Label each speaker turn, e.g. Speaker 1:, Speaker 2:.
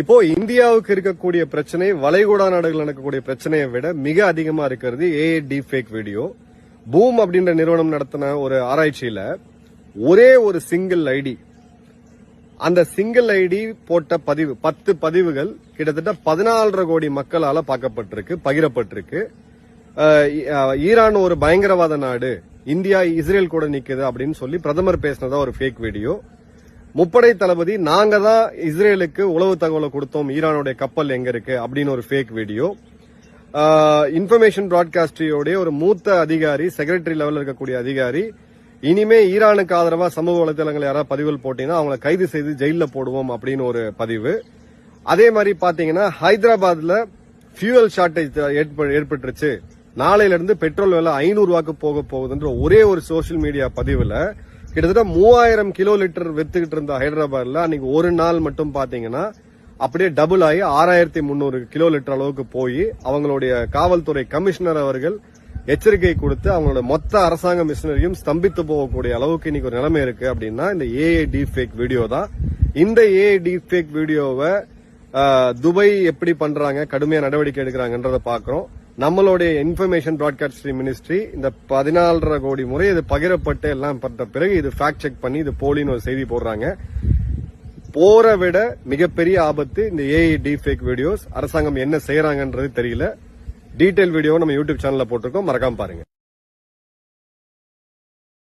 Speaker 1: இப்போ இந்தியாவுக்கு இருக்கக்கூடிய பிரச்சனை வளைகுடா நாடுகள் நடக்கக்கூடிய பிரச்சனையை விட மிக அதிகமா இருக்கிறது AI deep fake video. Boom அப்படின்ற நிறுவனம் நடத்தின ஒரு ஆராய்ச்சியில ஒரே ஒரு சிங்கிள் ஐடி, அந்த சிங்கிள் ஐடி போட்ட பதிவு 10 பதிவுகள் கிட்டத்தட்ட 14.5 கோடி மக்களால பார்க்கப்பட்டிருக்கு, பகிரப்பட்டிருக்கு. ஈரான் ஒரு பயங்கரவாத நாடு, இந்தியா இஸ்ரேல் கூட நிக்குது அப்படின்னு சொல்லி பிரதமர் பேசினதா ஒரு ஃபேக் வீடியோ. முப்படை தளபதி நாங்க தான் இஸ்ரேலுக்கு உளவு தகவலை கொடுத்தோம், ஈரானுடைய கப்பல் எங்க இருக்கு அப்படின்னு ஒரு ஃபேக் வீடியோ. இன்ஃபர்மேஷன் பிராட்காஸ்டோடைய ஒரு மூத்த அதிகாரி, செக்ரட்டரி லெவலில் இருக்கக்கூடிய அதிகாரி, இனிமே ஈரானுக்கு ஆதரவா சமூக வலைதளங்கள் யாராவது பதிவுகள் போட்டீங்கன்னா அவங்களை கைது செய்து ஜெயில போடுவோம் அப்படின்னு ஒரு பதிவு. அதே மாதிரி பாத்தீங்கன்னா ஹைதராபாத்ல ஃபியூவல் ஷார்டேஜ் ஏற்பட்டுருச்சு, நாளையில இருந்து பெட்ரோல் விலை 500 ரூபாய்க்கு போக போகுதுன்ற ஒரே ஒரு சோசியல் மீடியா பதிவுல கிட்டத்தட்ட 3000 கிலோ லிட்டர் வித்துக்கிட்டு இருந்த ஹைதராபாத்ல அன்னைக்கு ஒரு நாள் மட்டும் பாத்தீங்கன்னா அப்படியே டபுள் ஆகி 6300 கிலோ லிட்டர் அளவுக்கு போய் அவங்களுடைய காவல்துறை கமிஷனர் அவர்கள் எச்சரிக்கை கொடுத்து அவங்களோட மொத்த அரசாங்க மிஷினரியும் ஸ்தம்பித்து போகக்கூடிய அளவுக்கு இன்னைக்கு ஒரு நிலைமை இருக்கு. அப்படின்னா இந்த ஏஐ டீப் ஃபேக் வீடியோ தான். இந்த ஏஐ டீப் ஃபேக் வீடியோவை துபாய் எப்படி பண்றாங்க, கடுமையா நடவடிக்கை எடுக்கிறாங்கன்றத பாக்குறோம். நம்மளுடைய இன்ஃபர்மேஷன் பிராட்காஸ்ட் மினிஸ்ட்ரி இந்த 14.5 கோடி முறை இது பகிரப்பட்டு எல்லாம் பட்ட பிறகு இது ஃபேக்ட் செக் பண்ணி இது போலின்னு ஒரு செய்தி போடுறாங்க. போரை விட மிகப்பெரிய ஆபத்து இந்த ஏஐ டீப் ஃபேக் வீடியோஸ். அரசாங்கம் என்ன செய்யறாங்கன்றது தெரியல. டீடைல் வீடியோ நம்ம யூடியூப் சேனல்ல போட்டிருக்கோம், மறக்காம பாருங்க.